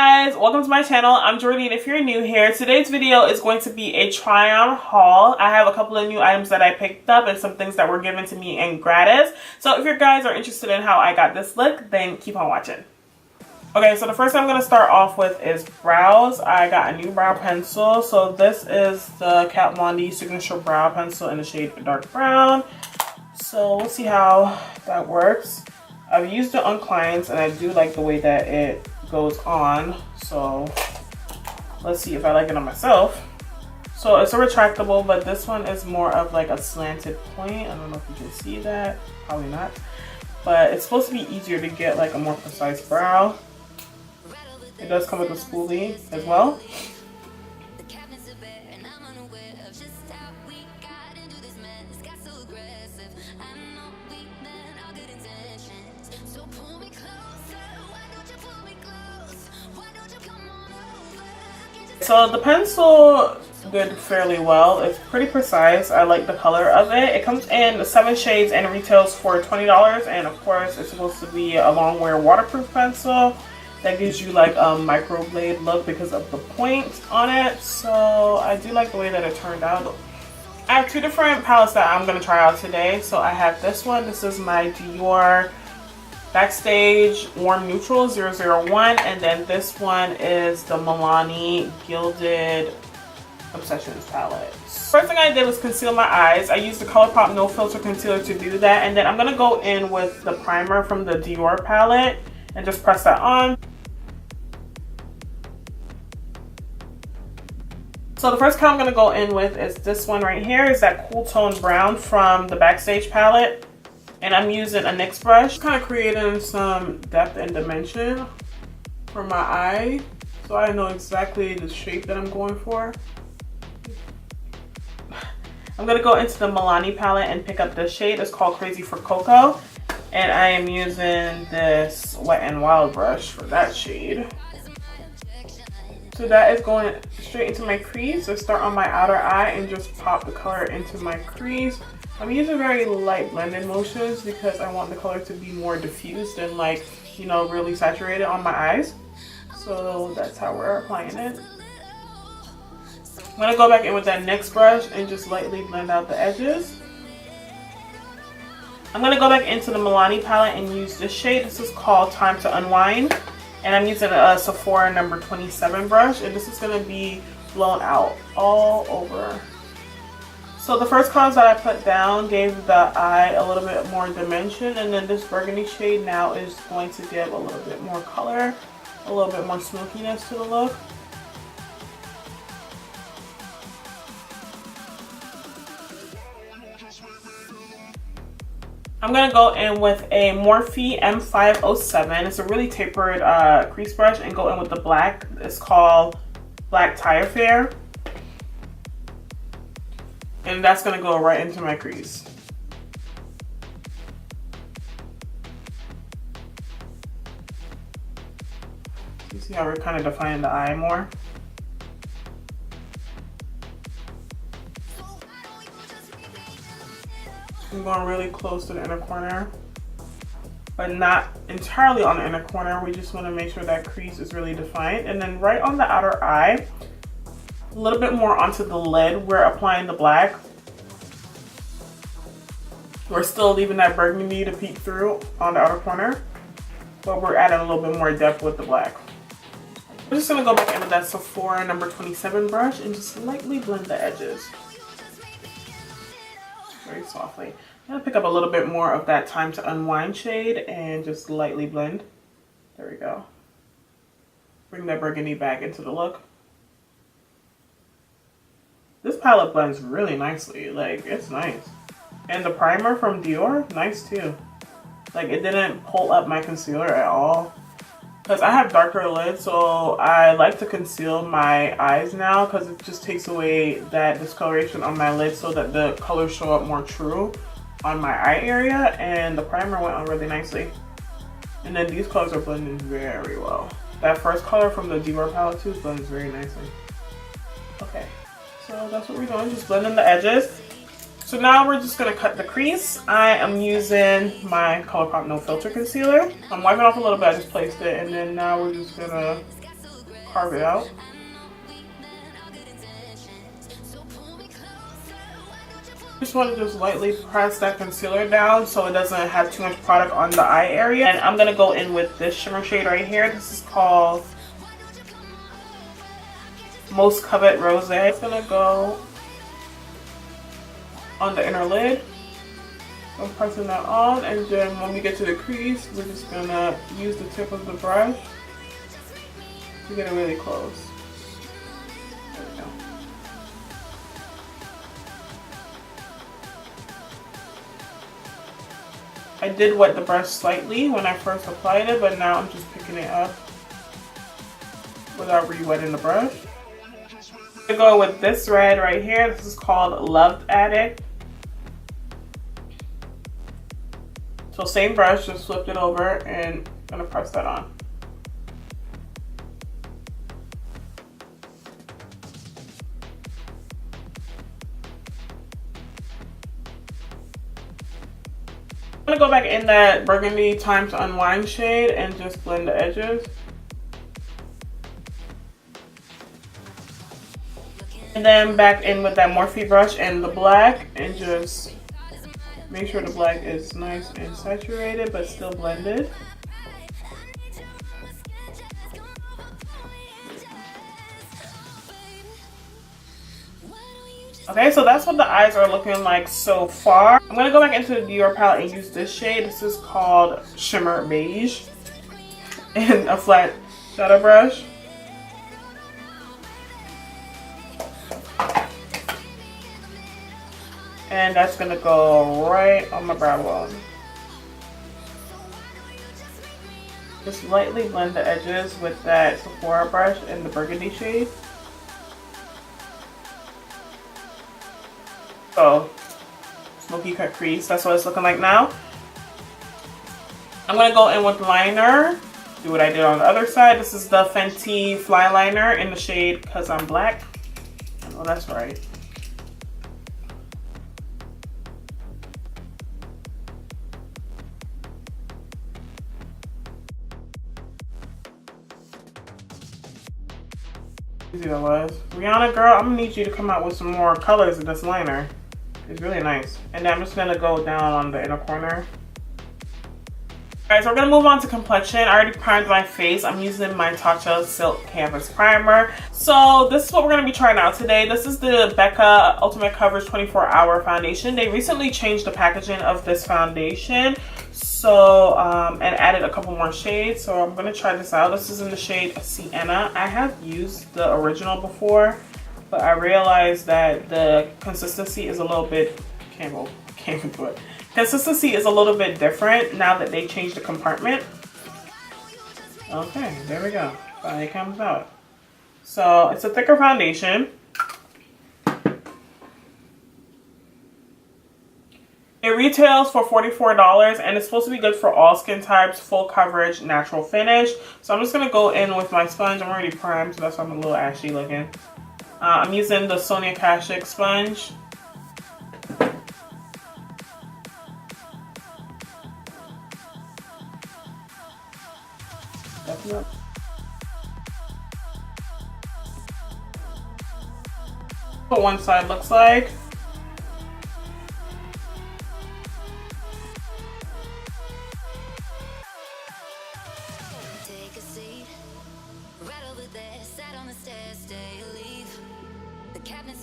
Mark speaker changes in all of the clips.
Speaker 1: Guys, welcome to my channel. I'm Jordy, and if you're new here, today's video is going to be a try-on haul. I have a couple of new items that I picked up and some things that were given to me in gratis. So if you guys are interested in how I got this look, then keep on watching. Okay, so the first thing I'm going to start off with is brows. I got a new brow pencil. So this is the Kat Von D Signature Brow Pencil in the shade Dark Brown. So we'll see how that works. I've used it on clients and I do like the way that it goes on. So let's see if I like it on myself. So it's a retractable, but this one is more of like a slanted point. I don't know if you can see that. Probably not. But it's supposed to be easier to get like a more precise brow. It does come with a spoolie as well. So the pencil did fairly well. It's pretty precise. I like the color of it. It comes in 7 shades and retails for $20. And of course, it's supposed to be a long wear waterproof pencil that gives you like a microblade look because of the point on it. So I do like the way that it turned out. I have 2 different palettes that I'm going to try out today. So I have this one. This is my Dior Backstage Warm Neutral 001, and then this one is the Milani Gilded Obsessions palette. First thing I did was conceal my eyes. I used the ColourPop No Filter Concealer to do that, and then I'm going to go in with the primer from the Dior palette and just press that on. So the first color I'm going to go in with is this one right here. Is that Cool Tone Brown from the Backstage palette. And I'm using a NYX brush, kind of creating some depth and dimension for my eye, so I know exactly the shape that I'm going for. I'm gonna go into the Milani palette and pick up this shade. It's called Crazy for Cocoa, and I am using this Wet n Wild brush for that shade. So that is going straight into my crease. So start on my outer eye and just pop the color into my crease. I'm using very light blending motions because I want the color to be more diffused and like, you know, really saturated on my eyes. So that's how we're applying it. I'm going to go back in with that NYX brush and just lightly blend out the edges. I'm going to go back into the Milani palette and use this shade. This is called Time to Unwind. And I'm using a Sephora number 27 brush. And this is going to be blown out all over. So the first colors that I put down gave the eye a little bit more dimension, and then this burgundy shade now is going to give a little bit more color, a little bit more smokiness to the look. I'm going to go in with a Morphe M507. It's a really tapered crease brush, and go in with the black. It's called Black Tire Fair. And that's going to go right into my crease. You see how we're kind of defining the eye more? I'm going really close to the inner corner, but not entirely on the inner corner. We just want to make sure that crease is really defined. And then right on the outer eye, a little bit more onto the lid, we're applying the black. We're still leaving that burgundy to peek through on the outer corner, but we're adding a little bit more depth with the black. I'm just going to go back in with that Sephora number 27 brush and just lightly blend the edges. Very softly. I'm going to pick up a little bit more of that Time to Unwind shade and just lightly blend. There we go. Bring that burgundy back into the look. This palette blends really nicely, like it's nice. And the primer from Dior, nice too. Like it didn't pull up my concealer at all. Because I have darker lids, so I like to conceal my eyes now because it just takes away that discoloration on my lid so that the colors show up more true on my eye area. And the primer went on really nicely. And then these colors are blending very well. That first color from the Dior palette too blends very nicely. Okay. So that's what we're doing, just blending the edges. So now we're just going to cut the crease. I am using my ColourPop No Filter Concealer. I'm wiping off a little bit, I just placed it, and then now we're just going to carve it out. Just want to just lightly press that concealer down so it doesn't have too much product on the eye area. And I'm going to go in with this shimmer shade right here. This is called Most Covet Rose. I'm going to go on the inner lid. I'm pressing that on, and then when we get to the crease, we're just going to use the tip of the brush to get it really close. There we go. I did wet the brush slightly when I first applied it, but now I'm just picking it up without re-wetting the brush. I'm going to go with this red right here. This is called Loved Addict. So same brush, just flipped it over and I'm going to press that on. I'm going to go back in that Burgundy Time to Unwind shade and just blend the edges. And then back in with that Morphe brush and the black and just make sure the black is nice and saturated but still blended. Okay, so that's what the eyes are looking like so far. I'm going to go back into the Dior palette and use this shade. This is called Shimmer Beige and a flat shadow brush. And that's going to go right on my brow bone. Just lightly blend the edges with that Sephora brush in the burgundy shade. So, smoky cut crease, that's what it's looking like now. I'm going to go in with liner, do what I did on the other side. This is the Fenty Fly Liner in the shade Cause I'm Black. I know that's right. Easy that was. Rihanna, girl, I'm gonna need you to come out with some more colors in this liner. It's really nice. And then I'm just gonna go down on the inner corner. Alright, so we're gonna move on to complexion. I already primed my face. I'm using my Tatcha Silk Canvas Primer. So this is what we're gonna be trying out today. This is the Becca Ultimate Coverage 24-Hour Foundation. They recently changed the packaging of this foundation. So, and added a couple more shades. So I'm gonna try this out. This is in the shade Sienna. I have used the original before, but I realized that the consistency is a little bit, Consistency is a little bit different now that they changed the compartment. Okay, there we go. Finally comes out. So it's a thicker foundation. It retails for $44 and it's supposed to be good for all skin types, full coverage, natural finish. So I'm just going to go in with my sponge. I'm already primed, so that's why I'm a little ashy looking. I'm using the Sonia Kashuk sponge. That's what one side looks like.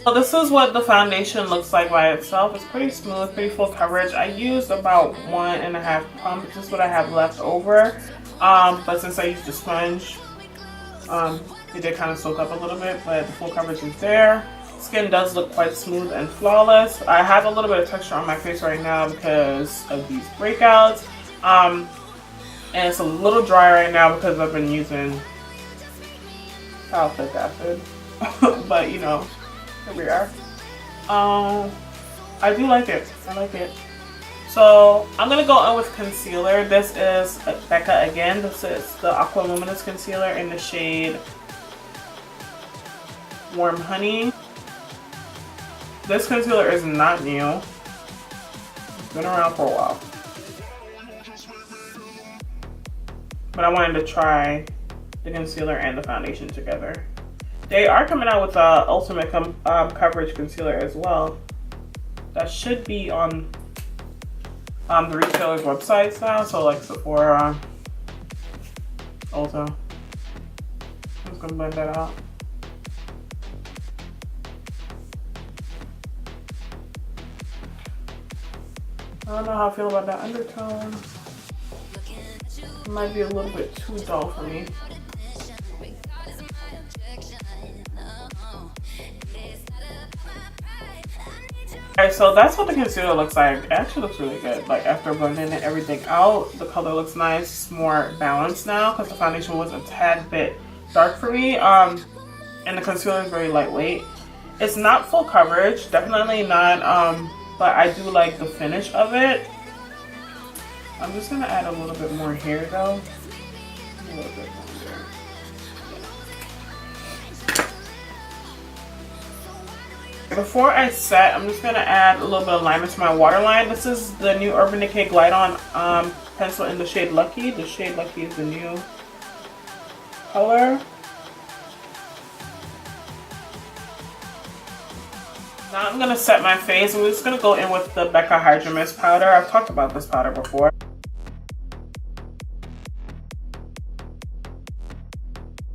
Speaker 1: So this is what the foundation looks like by itself. It's pretty smooth, pretty full coverage. I used about 1.5 pumps. This is what I have left over. But since I used the sponge, it did kind of soak up a little bit, but the full coverage is there. Skin does look quite smooth and flawless. I have a little bit of texture on my face right now because of these breakouts. And it's a little dry right now because I've been using salicylic acid. But you know, here we are. I do like it. I like it. So I'm gonna go in with concealer. This is Becca again. This is the Aqua Luminous concealer in the shade Warm Honey. This concealer is not new. It's been around for a while. But I wanted to try the concealer and the foundation together. They are coming out with the Ultimate Coverage Concealer as well. That should be on the retailers' websites now, so like Sephora, Ulta. I'm just gonna blend that out. I don't know how I feel about that undertone. It might be a little bit too dull for me. Alright, so that's what the concealer looks like. It actually looks really good. Like after blending everything out, the color looks nice, more balanced now because the foundation was a tad bit dark for me. And the concealer is very lightweight. It's not full coverage, definitely not, but I do like the finish of it. I'm just gonna add a little bit more here though. A little bit more here. Before I set, I'm just gonna add a little bit of liner to my waterline. This is the new Urban Decay Glide On pencil in the shade Lucky. The shade Lucky is the new color. Now I'm gonna set my face. I'm just gonna go in with the Becca Hydra Mist powder. I've talked about this powder before.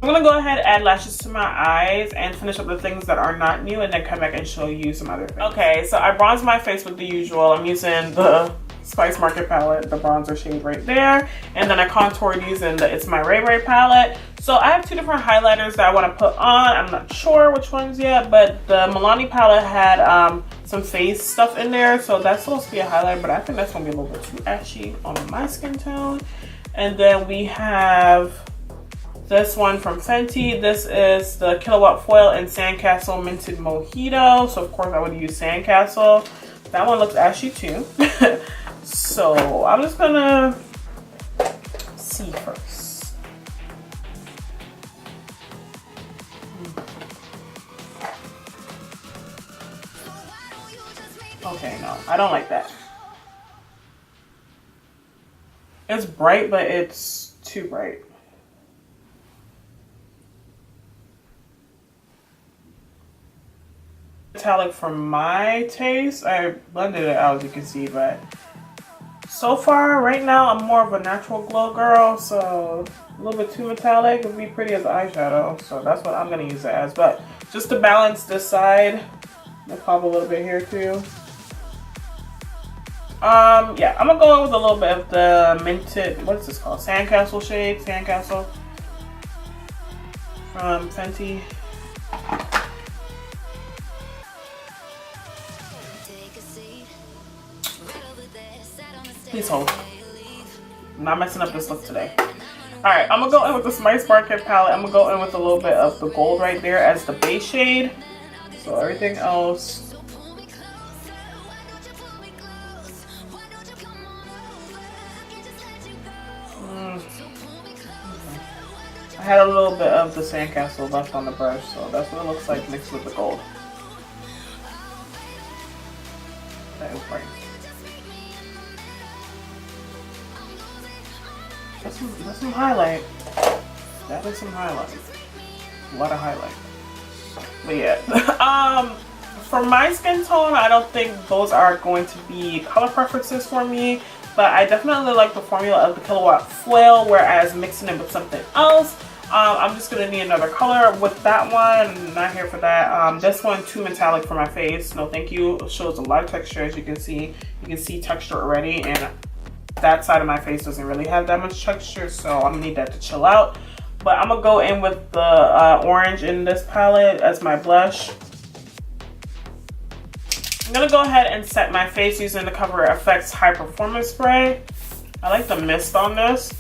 Speaker 1: I'm gonna go ahead and add lashes to my eyes and finish up the things that are not new and then come back and show you some other things. Okay, so I bronzed my face with the usual. I'm using the Spice Market palette, the bronzer shade right there. And then I contoured using the It's My Ray Ray palette. So I have two different highlighters that I want to put on. I'm not sure which ones yet, but the Milani palette had some face stuff in there. So that's supposed to be a highlight, but I think that's gonna be a little bit too ashy on my skin tone. And then we have this one from Fenty. This is the Killawatt Foil and Sandcastle Minted Mojito. So of course I would use Sandcastle. That one looks ashy too. So I'm just gonna see first. Okay, no, I don't like that. It's bright, but it's too bright. Metallic for my taste. I blended it out as you can see, but so far right now I'm more of a natural glow girl, so a little bit too metallic would be pretty as eyeshadow, so that's what I'm gonna use it as. But just to balance this side, I'll pop a little bit here too. Yeah, I'm gonna go in with a little bit of the minted, what is this called, Sandcastle shade, Sandcastle from Fenty. Please hold. I'm not messing up this look today. Alright, I'm gonna go in with the Spice Market palette. I'm gonna go in with a little bit of the gold right there as the base shade. So everything else. I had a little bit of the Sandcastle left on the brush, so that's what it looks like mixed with the gold. That is right. That's some highlight. That is some highlight. A lot of highlight. But yeah. For my skin tone, I don't think those are going to be color preferences for me. But I definitely like the formula of the Killawatt Foil, whereas mixing it with something else, I'm just going to need another color with that one. I'm not here for that. This one, too metallic for my face. No thank you. It shows a lot of texture, as you can see. You can see texture already, and that side of my face doesn't really have that much texture, so I'm gonna need that to chill out. But I'm gonna go in with the orange in this palette as my blush. I'm gonna go ahead and set my face using the Cover FX High Performance Spray. I like the mist on this.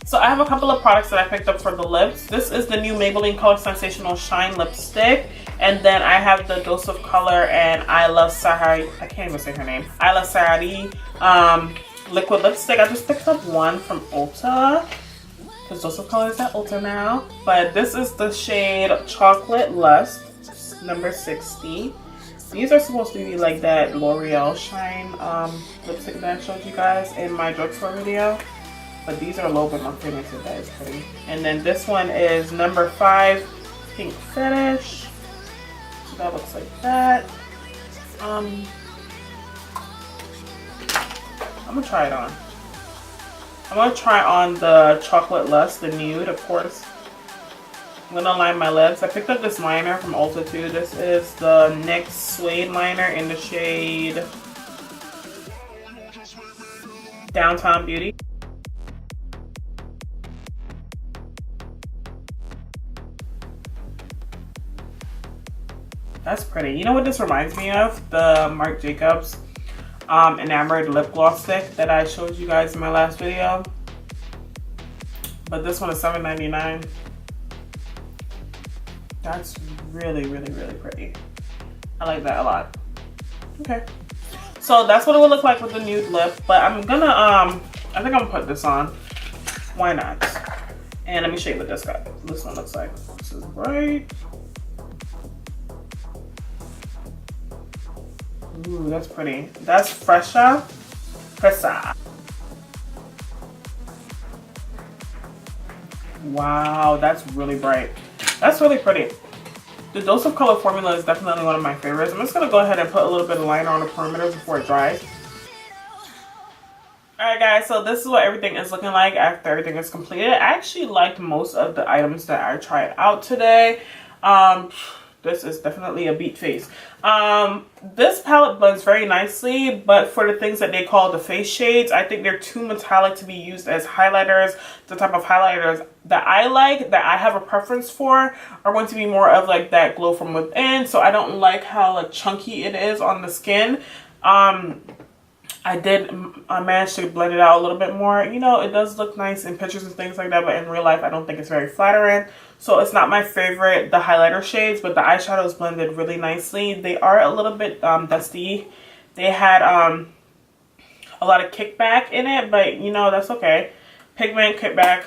Speaker 1: So I have a couple of products that I picked up for the lips. This is the new Maybelline Color Sensational Shine Lipstick. And then I have the Dose of Color and I Love Sahari, I can't even say her name, I Love Sahari liquid lipstick. I just picked up one from Ulta, because Dose of Color is at Ulta now. But this is the shade Chocolate Lust, number 60. These are supposed to be like that L'Oreal Shine lipstick that I showed you guys in my drugstore video. But these are a little bit more pigmented. That is pretty. And then this one is number 5 Pink Fetish. So that looks like that. I'm gonna try it on. I'm gonna try on the Chocolate Lust, the nude, of course. I'm gonna line my lips. I picked up this liner from Ulta too. This is the NYX Suede liner in the shade Downtown Beauty. That's pretty. You know what this reminds me of? The Marc Jacobs Enamored lip gloss stick that I showed you guys in my last video. But this one is $7.99. That's really, really, really pretty. I like that a lot. Okay. So that's what it would look like with the nude lip. But I'm gonna, I think I'm gonna put this on. Why not? And let me show you what this one looks like. This is bright. Ooh, that's pretty. That's Fresa. Wow, that's really bright. That's really pretty. The Dose of Color formula is definitely one of my favorites. I'm just going to go ahead and put a little bit of liner on the perimeter before it dries. Alright guys, so this is what everything is looking like after everything is completed. I actually liked most of the items that I tried out today. This is definitely a beat face. This palette blends very nicely, but for the things that they call the face shades, I think they're too metallic to be used as highlighters. The type of highlighters that I like, that I have a preference for, are going to be more of like that glow from within. So I don't like how like chunky it is on the skin. I managed to blend it out a little bit more. You know, it does look nice in pictures and things like that, but in real life, I don't think it's very flattering. So it's not my favorite, the highlighter shades, but the eyeshadows blended really nicely. They are a little bit dusty. They had a lot of kickback in it, but you know, that's okay. Pigment, kickback,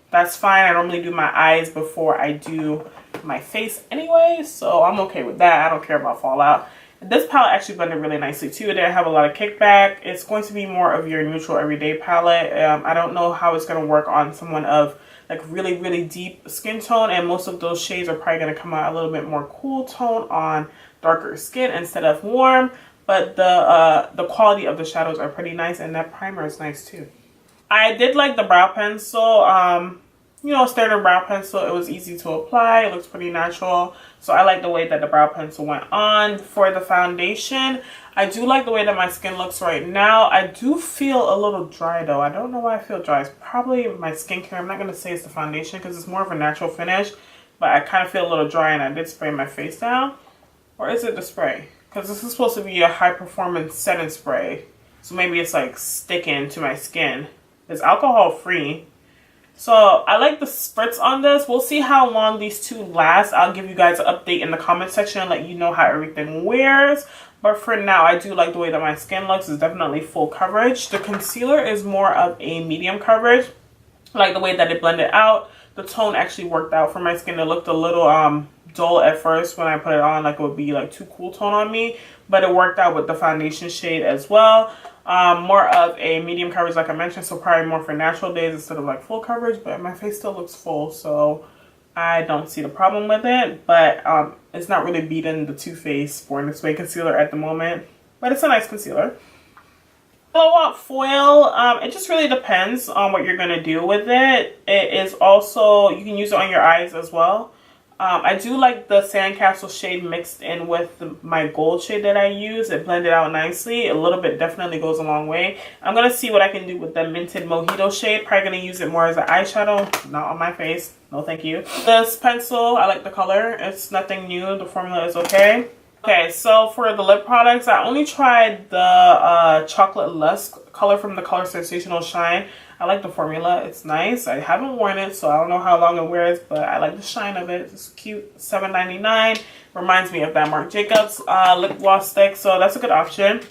Speaker 1: that's fine. I normally do my eyes before I do my face anyway, so I'm okay with that. I don't care about fallout. This palette actually blended really nicely too. It didn't have a lot of kickback. It's going to be more of your neutral everyday palette. I don't know how it's going to work on someone of like really, really deep skin tone, and most of those shades are probably going to come out a little bit more cool tone on darker skin instead of warm. But the quality of the shadows are pretty nice, and that primer is nice too. I did like the brow pencil. You know, standard brow pencil. It was easy to apply. It looks pretty natural. So I like the way that the brow pencil went on. For the foundation, I do like the way that my skin looks right now. I do feel a little dry though. I don't know why I feel dry. It's probably my skincare. I'm not going to say it's the foundation because it's more of a natural finish. But I kind of feel a little dry, and I did spray my face down. Or is it the spray? Because this is supposed to be a high performance setting spray. So maybe it's like sticking to my skin. It's alcohol free. So I like the spritz on this. We'll see how long these two last. I'll give you guys an update in the comment section and let you know how everything wears. But for now, I do like the way that my skin looks. It's definitely full coverage. The concealer is more of a medium coverage. I like the way that it blended out. The tone actually worked out for my skin. It looked a little dull at first when I put it on, like it would be like too cool tone on me. But it worked out with the foundation shade as well. More of a medium coverage like I mentioned, so probably more for natural days instead of like full coverage, but my face still looks full, so I don't see the problem with it. But it's not really beating the Too Faced Born This Way concealer at the moment, but it's a nice concealer. Killawatt foil, it just really depends on what you're going to do with it. It is also, you can use it on your eyes as well. I do like the Sandcastle shade mixed in with my gold shade that I use. It blended out nicely. A little bit definitely goes a long way. I'm going to see what I can do with the Minted Mojito shade. Probably going to use it more as an eyeshadow. Not on my face. No thank you. This pencil, I like the color. It's nothing new. The formula is okay. Okay, so for the lip products, I only tried the Chocolate Lust color from the Color Sensational Shine. I like the formula. It's nice. I haven't worn it, so I don't know how long it wears, but I like the shine of it. It's cute. $7.99. Reminds me of that Marc Jacobs lip gloss stick, so that's a good option.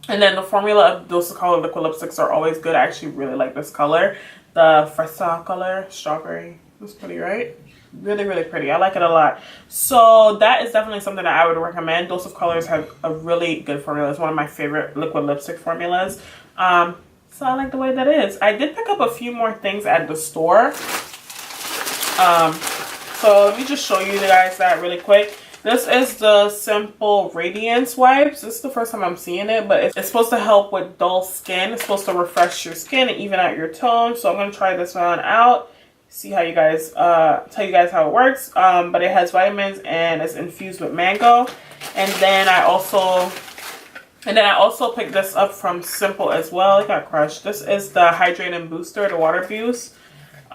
Speaker 1: And then the formula of those color liquid lipsticks are always good. I actually really like this color. The Fresa color, strawberry. It's pretty, right? really, really pretty. I like it a lot. So that is definitely something that I would recommend. Dose of Colors have a really good formula. It's one of my favorite liquid lipstick formulas. So I like the way that is. I did pick up a few more things at the store. So let me just show you guys that really quick. This is the Simple Radiance Wipes. This is the first time I'm seeing it, but it's supposed to help with dull skin. It's supposed to refresh your skin and even out your tone. So I'm going to try this one out. See how you guys, tell you guys how it works. But it has vitamins and it's infused with mango. And then I also picked this up from Simple as well. It got crushed. This is the Hydrating Booster, the Water Boost.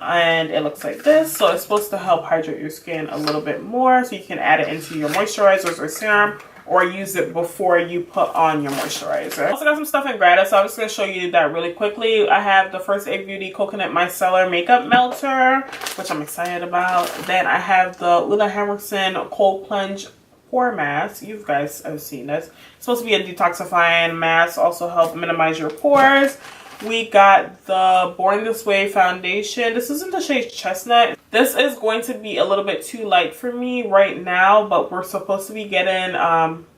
Speaker 1: And it looks like this. So it's supposed to help hydrate your skin a little bit more, so you can add it into your moisturizers or serum, or use it before you put on your moisturizer. I also got some stuff in Gratis, so I'm just going to show you that really quickly. I have the First Aid Beauty Coconut Micellar Makeup Melter, which I'm excited about. Then I have the Ulla Henriksen Cold Plunge Pore Mask. You guys have seen this. It's supposed to be a detoxifying mask, also help minimize your pores. We got the Born This Way foundation. This is in the shade Chestnut. This is going to be a little bit too light for me right now, but we're supposed to be getting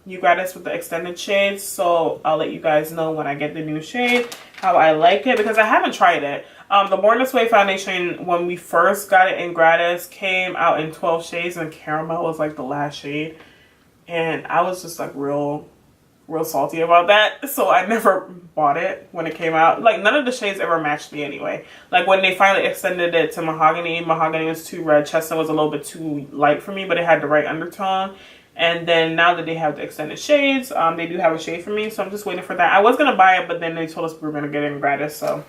Speaker 1: new Gratis with the extended shades. So I'll let you guys know when I get the new shade how I like it, because I haven't tried it. The Born This Way foundation, when we first got it in Gratis, came out in 12 shades and Caramel was like the last shade. And I was just like real salty about that, so I never bought it when it came out. Like, none of the shades ever matched me anyway. Like, when they finally extended it to Mahogany was too red, Chestnut was a little bit too light for me, but it had the right undertone. And then now that they have the extended shades, they do have a shade for me, so I'm just waiting for that. I was gonna buy it, but then they told us we were gonna get it in Gratis, so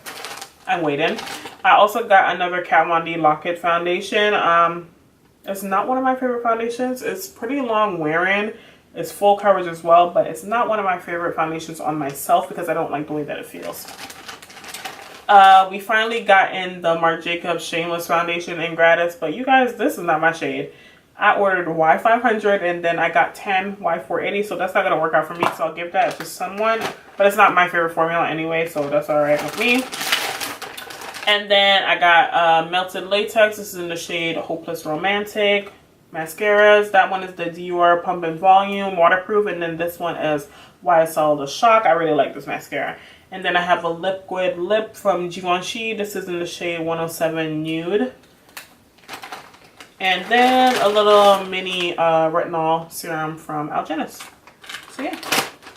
Speaker 1: I'm waiting. I also got another Kat Von D Lock-It foundation. It's not one of my favorite foundations. It's pretty long wearing. It's full coverage as well, but it's not one of my favorite foundations on myself because I don't like the way that it feels. We finally got in the Marc Jacobs Shameless foundation in Gratis, but you guys, this is not my shade. I ordered Y500 and then I got 10 Y480, so that's not going to work out for me, so I'll give that to someone. But it's not my favorite formula anyway, so that's alright with me. And then I got Melted Latex. This is in the shade Hopeless Romantic. Mascaras. That one is the Dior Pump and Volume Waterproof, and then this one is YSL The Shock. I really like this mascara. And then I have a liquid lip from Givenchy. This is in the shade 107 Nude. And then a little mini retinol serum from Algenist. So yeah.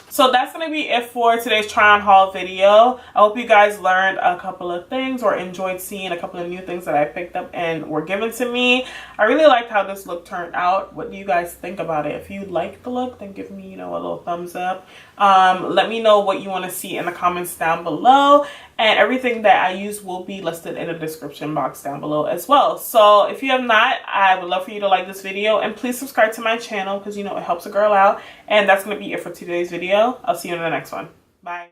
Speaker 1: So that's going to be it for today's try on haul video. I hope you guys learned a couple of things or enjoyed seeing a couple of new things that I picked up and were given to me. I really liked how this look turned out. What do you guys think about it? If you like the look, then give me, a little thumbs up. Let me know what you want to see in the comments down below. And everything that I use will be listed in the description box down below as well. So if you have not, I would love for you to like this video. And please subscribe to my channel because, it helps a girl out. And that's going to be it for today's video. I'll see you in the next one. Bye.